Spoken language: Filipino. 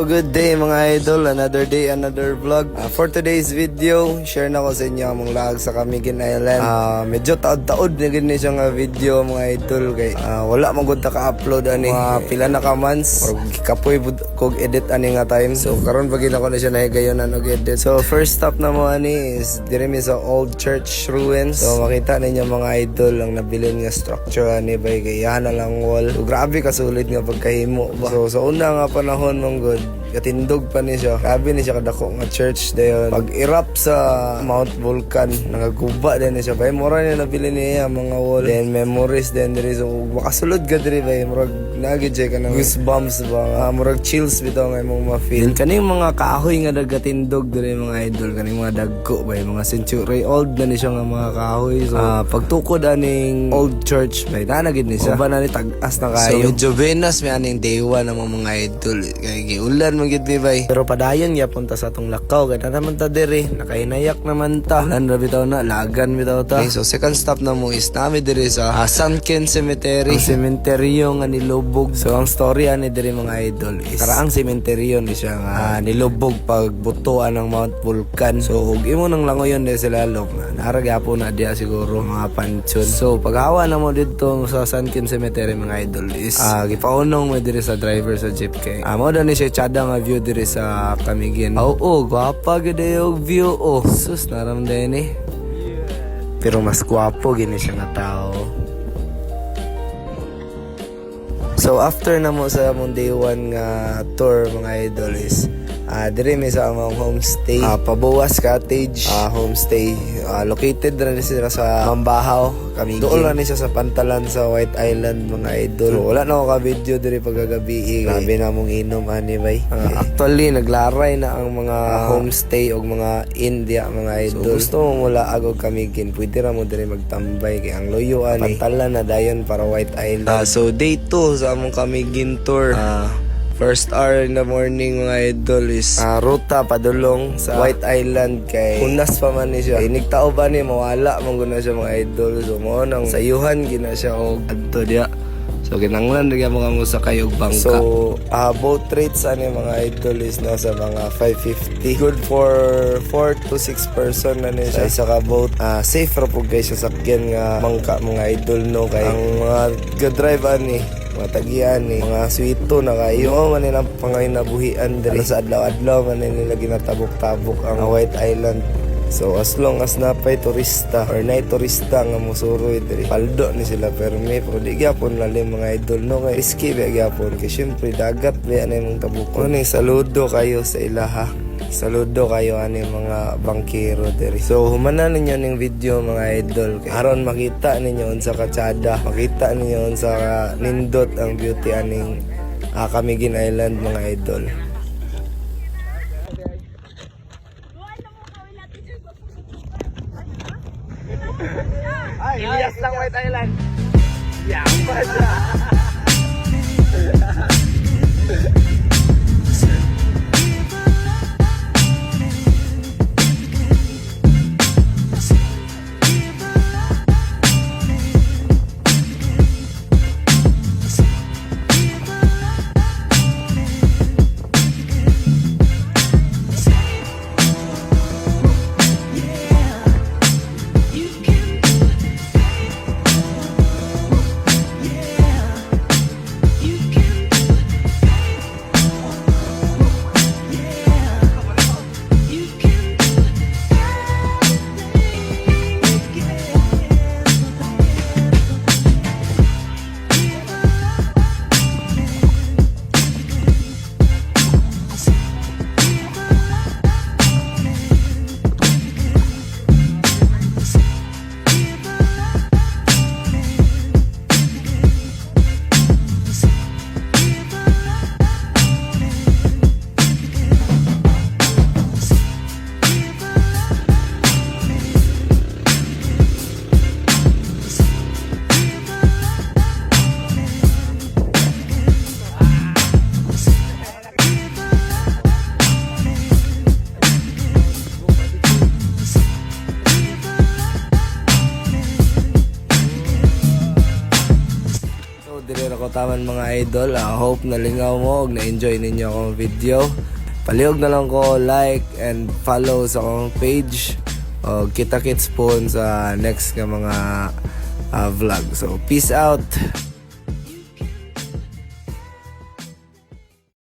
So good day mga idol, another day, another vlog. For today's video, share na ko sa inyo ang mga lag sa Camiguin Island. Medyo taod-taod na gini siya nga video mga idol kay wala magud ta ka-upload ani pila na ka months or kapoy kog edit ani nga time. So karon pag ko na siya nahigayonan og edit. So first stop na mo ani is diri mi sa old church ruins. So makita ninyo mga idol ang nabilin nga structure ani bay kay na lang wall. So grabe ka sulit nga pagkahimo ba. So sa una nga panahon mong good katindog pa ni siya. Grabe ni siya kadako nga church dayon. Pag-erupt sa Mount Vulcan, nagaguba din ni siya. Bay mura niya nabili niya mga wall. Then memories din diri. So makasulod ka diri bay murag nagid ka ng goosebumps ba. Murag chills bitaw nga imong ma-feel. Kaning mga kahoy nga nagatindog diri mga idol, kaning mga dagko bay mga century old na ni siya nga mga kahoy. So pagtukod aning old church bay nanagid ni siya. Uban na ni tag-as na kayo. So medyo Venus may aning day 1 ng mga idol. Kay giulan gid bay. Pero padayon ya punta sa atong lakaw kada naman ta diri nakainayak naman ta ulan ra bitaw na lagan bitaw ta. Okay, so second stop na mo is nami diri sa San Ken Cemetery, ang sementeryo nga nilubog. So ang story ani diri mga idol is karaang sementeryo ni siya nga nilubog pag butuan ng Mount Vulcan. So ug imo nang langoyon diri sa lalom naara gyapon na diya siguro mga pansyon. So paghawa na mo didto sa San Ken Cemetery mga idol is gipaunong mo diri sa driver sa jeep kay mo ni siya chada nga view diri sa Camiguin. Gwapa gid yung view. Sus naramdaman ni. Pero mas gwapo gini siya nga tao. So after na mo sa mong day 1 nga tour mga idol is diri may sa among homestay, Pabuwas Cottage homestay. Located rin sila sa Mambahaw, Camiguin. Doon lang siya sa pantalan sa White Island mga idol. So, wala na ako ka-video diri pagkagabi. Grabe na mong inom ani bay. Actually naglaray na ang mga homestay o mga India mga idol. So gusto mo mula agog Camiguin, pwede ra mo diri magtambay kay ang loyo ani pantalan na dayon para White Island. So day 2 sa among Camiguin tour. First hour in the morning mga idol is ruta padulong sa White Island kay hunas pa man ni siya. Nigtao ba ni mawala mong guna siya mga idol. So mo nang sayuhan gina siya og adto dia. So kinanglan nagya mga musakay og bangka. So boat rates ani mga idol is nasa mga 550. Good for 4 to 6 person na ni siya isa ka boat. Safe ra pud guys sa sakyan nga bangka mga idol no kay ang mga ga-drive ani matagian ni mga swito na kayo man nilang panginabuhian diri sa adlaw-adlaw man nila ginatabok-tabok ang White Island. So as long as napay turista or nay turista nga mosuroy diri paldo ni sila permi pero di gyapon lalim mga idol no kay risky ba gyapon kay syempre dagat ba ana imong tabukon. Saludo kayo sa ilaha. Saludo kayo ani mga bangkero diri. So humanan ninyo ning video mga idol kay aron makita ninyo unsa ka tsada, makita ninyo unsa ka nindot ang beauty aning Camiguin Island mga idol. Ay, Elias lang White Island. Yamba siya. taman mga idol. Hope nalingaw mo ug na-enjoy ninyo akong video. Palihog na lang ko like and follow sa akong page. Kita-kits po sa next nga mga vlog. So peace out.